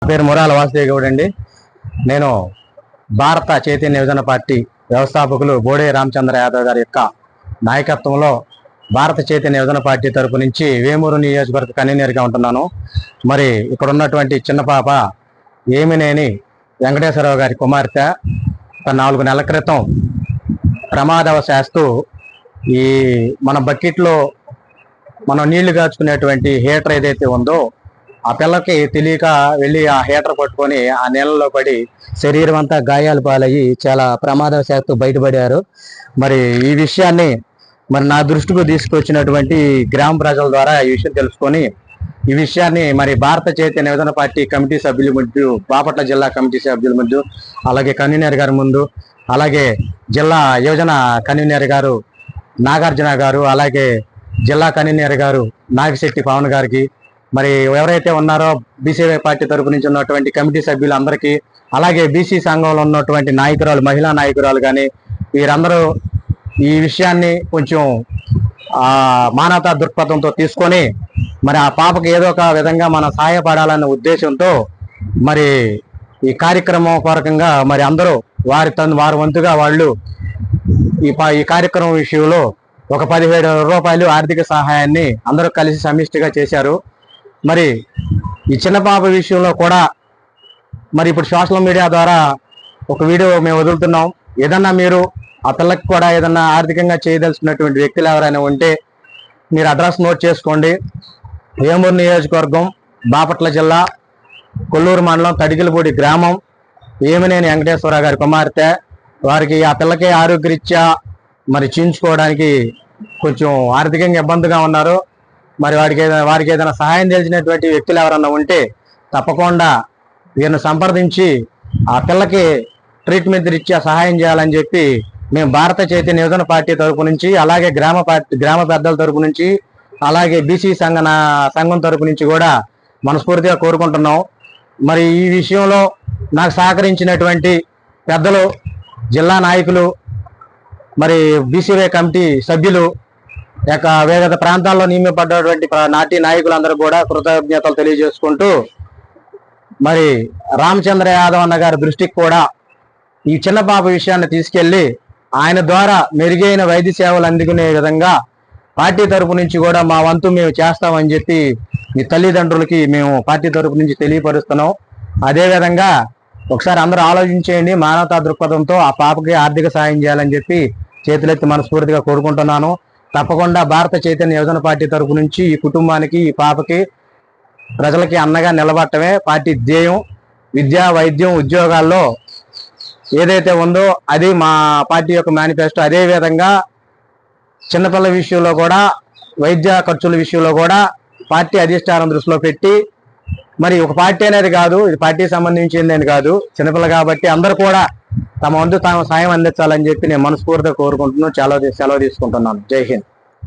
పేరు మురాల వాసుదేవ్ గౌడ్ అండి. నేను భారత చైతన్య యువజన పార్టీ వ్యవస్థాపకులు బోడే రామచంద్ర యాదవ్ గారి యొక్క నాయకత్వంలో భారత చైతన్య యువజన పార్టీ తరపు నుంచి వేమూరు నియోజకవర్గ కన్వీనర్గా ఉంటున్నాను. మరి ఇక్కడ ఉన్నటువంటి చిన్న పాప ఏమినేని వెంకటేశ్వరరావు గారి కుమార్తె 4 నెలల క్రితం ప్రమాదవశాస్తు ఈ మన బకెట్లో మనం నీళ్లు కాచుకునేటువంటి హీటర్ ఏదైతే ఉందో ఆ పిల్లకి తెలియక వెళ్ళి ఆ హీటర్ పట్టుకొని ఆ నీళ్ళలో పడి శరీరం అంతా గాయాలు పాలయ్యి చాలా ప్రమాదవశాత్తు బయటపడారు. మరి ఈ విషయాన్ని నా దృష్టికి తీసుకొచ్చినటువంటి గ్రామ ప్రజల ద్వారా ఈ విషయం తెలుసుకొని ఈ విషయాన్ని మరి భారత చైతన్య యువజన పార్టీ కమిటీ సభ్యుల ముందు, బాపట్ల జిల్లా కమిటీ సభ్యుల ముందు, అలాగే కన్వీనర్ గారి ముందు, అలాగే జిల్లా యువజన కన్వీనర్ గారు నాగార్జున గారు, అలాగే జిల్లా కన్వీనర్ గారు నాగిశెట్టి పవన్ గారికి, మరి ఎవరైతే ఉన్నారో బీసీవై పార్టీ తరపు నుంచి ఉన్నటువంటి కమిటీ సభ్యులందరికీ, అలాగే బీసీ సంఘంలో ఉన్నటువంటి నాయకురాలు, మహిళా నాయకురాలు కానీ వీరందరూ ఈ విషయాన్ని కొంచెం మానవతా దృక్పథంతో తీసుకొని మరి ఆ పాపకి ఏదో ఒక విధంగా మనం సహాయపడాలన్న ఉద్దేశంతో మరి ఈ కార్యక్రమం పూర్వకంగా మరి అందరూ వారి వంతుగా వాళ్ళు ఈ కార్యక్రమం విషయంలో ఒక 17,000 రూపాయలు ఆర్థిక సహాయాన్ని అందరూ కలిసి సమిష్టిగా చేశారు. మరి ఈ చిన్న పాప విషయంలో కూడా మరి ఇప్పుడు సోషల్ మీడియా ద్వారా ఒక వీడియో మేము వదులుతున్నాం. ఏదన్నా మీరు ఆ పిల్లకి కూడా ఏదన్నా ఆర్థికంగా చేయదలుచుకున్నటువంటి వ్యక్తులు ఎవరైనా ఉంటే మీరు అడ్రస్ నోట్ చేసుకోండి. వేమూరు నియోజకవర్గం, బాపట్ల జిల్లా, కొల్లూరు మండలం, తడిగిలపూడి గ్రామం, ఏమినేని వెంకటేశ్వరరావు గారి కుమార్తె. వారికి ఆ పిల్లకి ఆరోగ్యరీత్యా మరి చేయించుకోవడానికి కొంచెం ఆర్థికంగా ఇబ్బందిగా ఉన్నారు. మరి వారికి ఏదైనా సహాయం తెలిసినటువంటి వ్యక్తులు ఎవరన్నా ఉంటే తప్పకుండా వీరిని సంప్రదించి ఆ పిల్లకి ట్రీట్మెంట్ రీత్యా సహాయం చేయాలని చెప్పి మేము భారత చైతన్య యువజన పార్టీ తరపు నుంచి, అలాగే గ్రామ పెద్దల తరపు నుంచి, అలాగే బీసీ సంఘం తరపు నుంచి కూడా మనస్ఫూర్తిగా కోరుకుంటున్నాం. మరి ఈ విషయంలో నాకు సహకరించినటువంటి పెద్దలు, జిల్లా నాయకులు, మరి బీసీవై కమిటీ సభ్యులు, వివిధ ప్రాంతాల్లో నియమింపబడ్డటువంటి నాటి నాయకులందరూ కూడా కృతజ్ఞతలు తెలియజేసుకుంటూ మరి రామచంద్ర యాదవ్ అన్న గారి దృష్టికి కూడా ఈ చిన్న పాప విషయాన్ని తీసుకెళ్లి ఆయన ద్వారా మెరుగైన వైద్య సేవలు అందుకునే విధంగా పార్టీ తరపు నుంచి కూడా మా వంతు మేము చేస్తామని చెప్పి మీ తల్లిదండ్రులకి మేము పార్టీ తరపు నుంచి తెలియపరుస్తున్నాం. అదేవిధంగా ఒకసారి అందరూ ఆలోచించేయండి. మానవతా దృక్పథంతో ఆ పాపకి ఆర్థిక సాయం చేయాలని చెప్పి చేతులెత్తి మనస్ఫూర్తిగా కోరుకుంటున్నాను. తప్పకుండా భారత చైతన్య యువజన పార్టీ తరపు నుంచి ఈ కుటుంబానికి, ఈ పాపకి, ప్రజలకి అన్నగా నిలబడటమే పార్టీ ధ్యేయం. విద్య, వైద్యం, ఉద్యోగాల్లో ఏదైతే ఉందో అది మా పార్టీ యొక్క మేనిఫెస్టో. అదేవిధంగా చిన్నపిల్లల విషయంలో కూడా, వైద్య ఖర్చుల విషయంలో కూడా పార్టీ అధిష్టానం దృష్టిలో పెట్టి, మరి ఒక పార్టీ అనేది కాదు, ఇది పార్టీకి సంబంధించింది కాదు, చిన్నపిల్ల కాబట్టి అందరూ కూడా తమ వంతు తాము సాయం అందించాలని చెప్పి నేను మనస్ఫూర్తిగా కోరుకుంటున్నాను. సెలవు తీసుకుంటున్నాను. జై హింద్.